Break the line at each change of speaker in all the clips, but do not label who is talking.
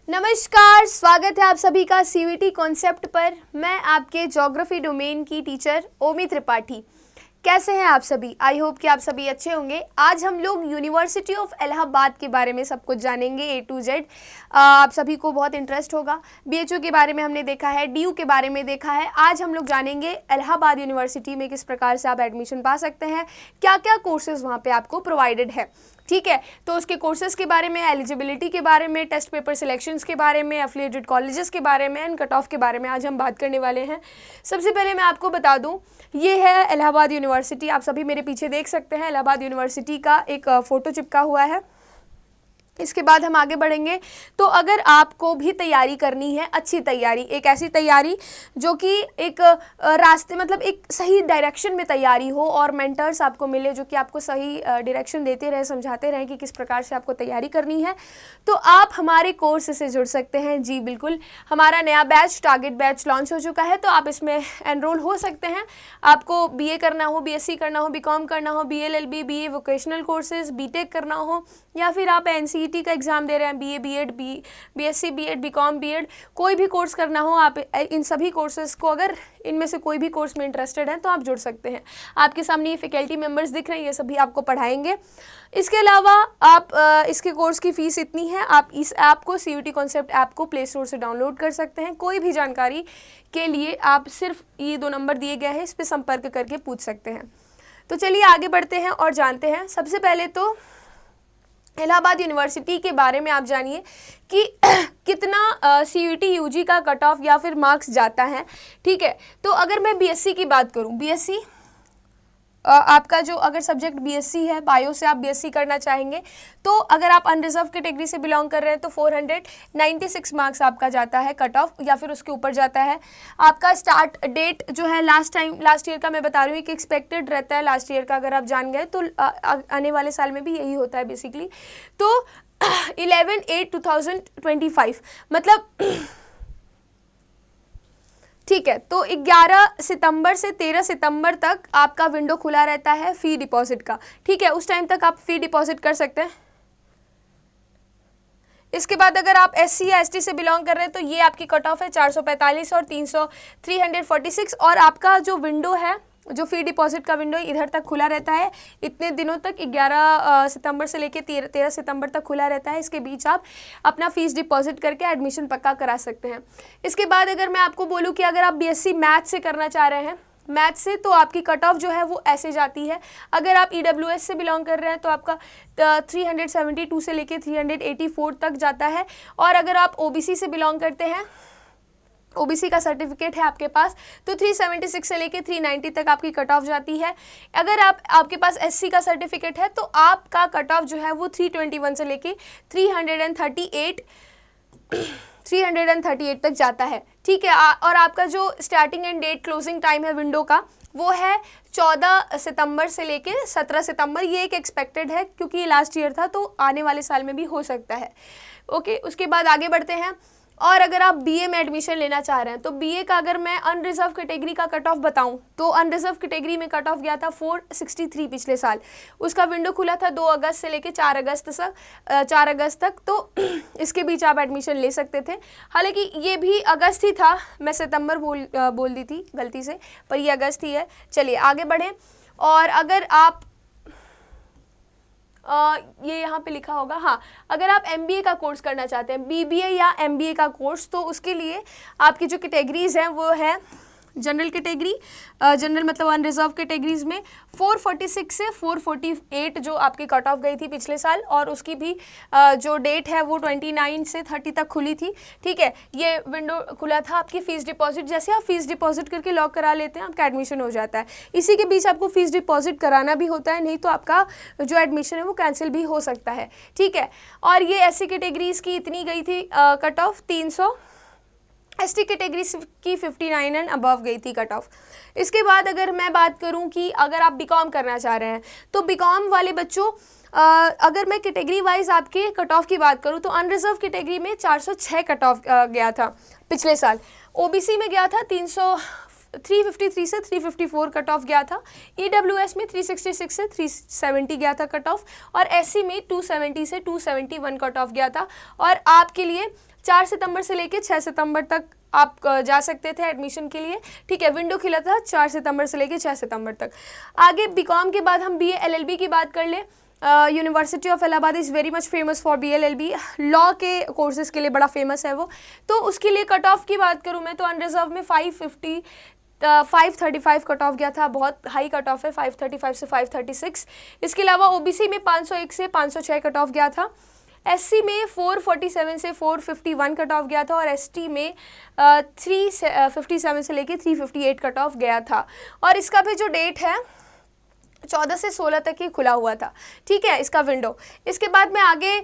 नमस्कार, स्वागत है आप सभी का सीवीटी कॉन्सेप्ट पर। मैं आपके ज्योग्राफी डोमेन की टीचर ओमी त्रिपाठी। कैसे हैं आप सभी? आई होप कि आप सभी अच्छे होंगे। आज हम लोग यूनिवर्सिटी ऑफ इलाहाबाद के बारे में सब कुछ जानेंगे ए टू जेड। आप सभी को बहुत इंटरेस्ट होगा। बीएचयू के बारे में हमने देखा है, डीयू के बारे में देखा है। आज हम लोग जानेंगे इलाहाबाद यूनिवर्सिटी में किस प्रकार से आप एडमिशन पा सकते हैं, क्या क्या कोर्सेज वहाँ पे आपको प्रोवाइडेड है। ठीक है, तो उसके कोर्सेज के बारे में, एलिजिबिलिटी के बारे में, टेस्ट पेपर सिलेक्शंस के बारे में, एफिलिएटेड कॉलेजेस के बारे में एंड कट ऑफ के बारे में आज हम बात करने वाले हैं। सबसे पहले मैं आपको बता दूं, ये है इलाहाबाद यूनिवर्सिटी। आप सभी मेरे पीछे देख सकते हैं, इलाहाबाद यूनिवर्सिटी का एक फ़ोटो चिपका हुआ है। इसके बाद हम आगे बढ़ेंगे। तो अगर आपको भी तैयारी करनी है, अच्छी तैयारी, एक ऐसी तैयारी जो कि एक रास्ते मतलब एक सही डायरेक्शन में तैयारी हो और मेंटर्स आपको मिले जो कि आपको सही डायरेक्शन देते रहे, समझाते रहें कि किस प्रकार से आपको तैयारी करनी है, तो आप हमारे कोर्स से जुड़ सकते हैं। जी बिल्कुल, हमारा नया बैच, टारगेट बैच लॉन्च हो चुका है, तो आप इसमें एनरोल हो सकते हैं। आपको बीए करना हो, बीएससी करना हो, बीकॉम करना हो, BLLB, BA vocational courses, BTech करना हो, या फिर आप एनसीईटी का एग्ज़ाम दे रहे हैं, BA, BEd, BSc, BEd, BCom, BEd, कोई भी कोर्स करना हो, आप इन सभी कोर्सेज को अगर इनमें से कोई भी कोर्स में इंटरेस्टेड हैं तो आप जुड़ सकते हैं। आपके सामने ये फैकल्टी मेंबर्स दिख रहे हैं, ये सभी आपको पढ़ाएंगे। इसके अलावा आप इसके कोर्स की फ़ीस इतनी है, आप इस ऐप को, सीयूटी कॉन्सेप्ट ऐप को प्ले स्टोर से डाउनलोड कर सकते हैं। कोई भी जानकारी के लिए आप सिर्फ ये 2 नंबर दिए गए हैं, इस पर संपर्क करके पूछ सकते हैं। तो चलिए आगे बढ़ते हैं और जानते हैं। सबसे पहले तो इलाहाबाद यूनिवर्सिटी के बारे में आप जानिए कि कितना सीयूटी यूजी का कट ऑफ या फिर मार्क्स जाता है। ठीक है, तो अगर मैं बीएससी की बात करूं, बीएससी आपका जो अगर सब्जेक्ट बीएससी है, बायो से आप बीएससी करना चाहेंगे, तो अगर आप अनरिजर्व कैटेगरी से बिलोंग कर रहे हैं तो 496 मार्क्स आपका जाता है कट ऑफ, या फिर उसके ऊपर जाता है। आपका स्टार्ट डेट जो है लास्ट ईयर का मैं बता रही हूँ कि एक्सपेक्टेड रहता है लास्ट ईयर का, अगर आप जान गए तो आने वाले साल में भी यही होता है बेसिकली। तो 11/8/2025 मतलब ठीक है, तो 11 सितंबर से 13 सितंबर तक आपका विंडो खुला रहता है फ़ी डिपॉजिट का। ठीक है, उस टाइम तक आप फ़ी डिपॉजिट कर सकते हैं। इसके बाद अगर आप एससी या एसटी से बिलोंग कर रहे हैं तो ये आपकी कट ऑफ है 445 और 346, और आपका जो विंडो है, जो फ़ी डिपॉजिट का विंडो इधर तक खुला रहता है इतने दिनों तक, 11 सितंबर से लेके 13 सितंबर तक खुला रहता है। इसके बीच आप अपना फ़ीस डिपॉजिट करके एडमिशन पक्का करा सकते हैं। इसके बाद अगर मैं आपको बोलूँ कि अगर आप बीएससी मैथ से करना चाह रहे हैं, मैथ से, तो आपकी कट ऑफ जो है वो ऐसे जाती है। अगर आप ईडब्ल्यूएस से बिलोंग कर रहे हैं तो आपका 372 से लेके 384 तक जाता है, और अगर आप ओबीसी से बिलोंग करते हैं, ओबीसी का सर्टिफिकेट है आपके पास, तो 376 से लेके 390 तक आपकी कट ऑफ जाती है। अगर आपके पास एससी का सर्टिफिकेट है तो आपका कट ऑफ जो है वो 321 से लेके 338 तक जाता है। ठीक है, और आपका जो starting and date closing time है विंडो का, वो है 14 सितंबर से लेके 17 सितंबर। ये एक एक्सपेक्टेड है क्योंकि ये लास्ट ईयर था, तो आने वाले साल में भी हो सकता है। ओके, उसके बाद आगे बढ़ते हैं। और अगर आप बीए में एडमिशन लेना चाह रहे हैं तो बीए का अगर मैं अनरिजर्व कैटेगरी का कट ऑफ बताऊं तो अनरिजर्व कैटेगरी में कट ऑफ गया था 463 पिछले साल। उसका विंडो खुला था 2 अगस्त से लेके 4 अगस्त तक, तो इसके बीच आप एडमिशन ले सकते थे। हालांकि ये भी अगस्त ही था, मैं सितंबर बोल दी थी गलती से, पर ये अगस्त ही है। चलिए आगे बढ़ें। और अगर आप ये यहाँ पे लिखा होगा, हाँ, अगर आप एमबीए का कोर्स करना चाहते हैं, बीबीए या एमबीए का कोर्स, तो उसके लिए आपकी जो कैटेगरीज हैं वो है जनरल कैटेगरी, जनरल मतलब अनरिजर्व कैटेगरीज में 446 से 448 जो आपकी कट ऑफ गई थी पिछले साल, और उसकी भी जो डेट है वो 29 से 30 तक खुली थी। ठीक है, ये विंडो खुला था। आपकी फ़ीस डिपॉजिट, जैसे आप फ़ीस डिपॉजिट करके लॉक करा लेते हैं, आपका एडमिशन हो जाता है। इसी के बीच आपको फ़ीस डिपॉजिट कराना भी होता है, नहीं तो आपका जो एडमिशन है वो कैंसिल भी हो सकता है। ठीक है, और ये ऐसी कैटेगरीज़ की इतनी गई थी कट ऑफ 300, एसटी कैटेगरी की 59 एंड अबव गई थी कट ऑफ। इसके बाद अगर मैं बात करूं कि अगर आप बीकॉम करना चाह रहे हैं तो बीकॉम वाले बच्चों, अगर मैं कैटेगरी वाइज आपके कट ऑफ की बात करूं तो अनरिजर्व कैटेगरी में 406 कट ऑफ गया था पिछले साल। ओबीसी में गया था 353 से 354 कट ऑफ गया था। EWS में 366 से 370 गया था कट ऑफ, और SC में 270 से 271 कट ऑफ गया था। और आपके लिए 4 सितंबर से लेके 6 सितंबर तक आप जा सकते थे एडमिशन के लिए, ठीक है। विंडो खुला था 4 सितंबर से लेके 6 सितंबर तक। आगे बीकॉम के बाद हम BA LLB की बात कर ले। University of Allahabad is very much famous for BLLB, law के कोर्सेज़ के लिए बड़ा फेमस है वो। तो उसके लिए कट ऑफ की बात करूँ मैं तो अनरिजर्व में 535 कट ऑफ गया था, बहुत हाई कट ऑफ है, 535 से 536। इसके अलावा OBC में 501 से 506 कट ऑफ गया था। SC में 447 से 451 कट ऑफ गया था, और ST में 357 से लेके 358 कट ऑफ गया था। और इसका भी जो डेट है 14 से 16 तक ही खुला हुआ था, ठीक है, इसका विंडो। इसके बाद में आगे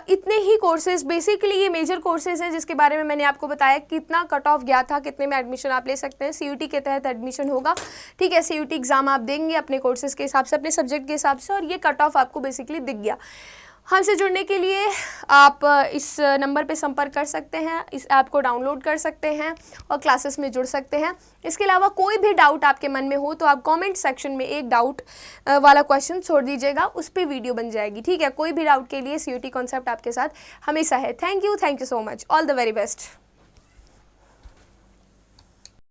इतने ही कोर्सेज, बेसिकली ये मेजर कोर्सेज हैं जिसके बारे में मैंने आपको बताया कितना कट ऑफ गया था, कितने में एडमिशन आप ले सकते हैं। CUT के तहत एडमिशन होगा, ठीक है। CUT एग्ज़ाम आप देंगे अपने कोर्सेज के हिसाब से, अपने सब्जेक्ट के हिसाब से, और ये कट ऑफ आपको बेसिकली दिख गया। हमसे जुड़ने के लिए आप इस नंबर पे संपर्क कर सकते हैं, इस ऐप को डाउनलोड कर सकते हैं और क्लासेस में जुड़ सकते हैं। इसके अलावा कोई भी डाउट आपके मन में हो तो आप कमेंट सेक्शन में एक डाउट वाला क्वेश्चन छोड़ दीजिएगा, उस पर वीडियो बन जाएगी, ठीक है। कोई भी डाउट के लिए CUT कॉन्सेप्ट आपके साथ हमेशा है। Thank you so much, all the very best.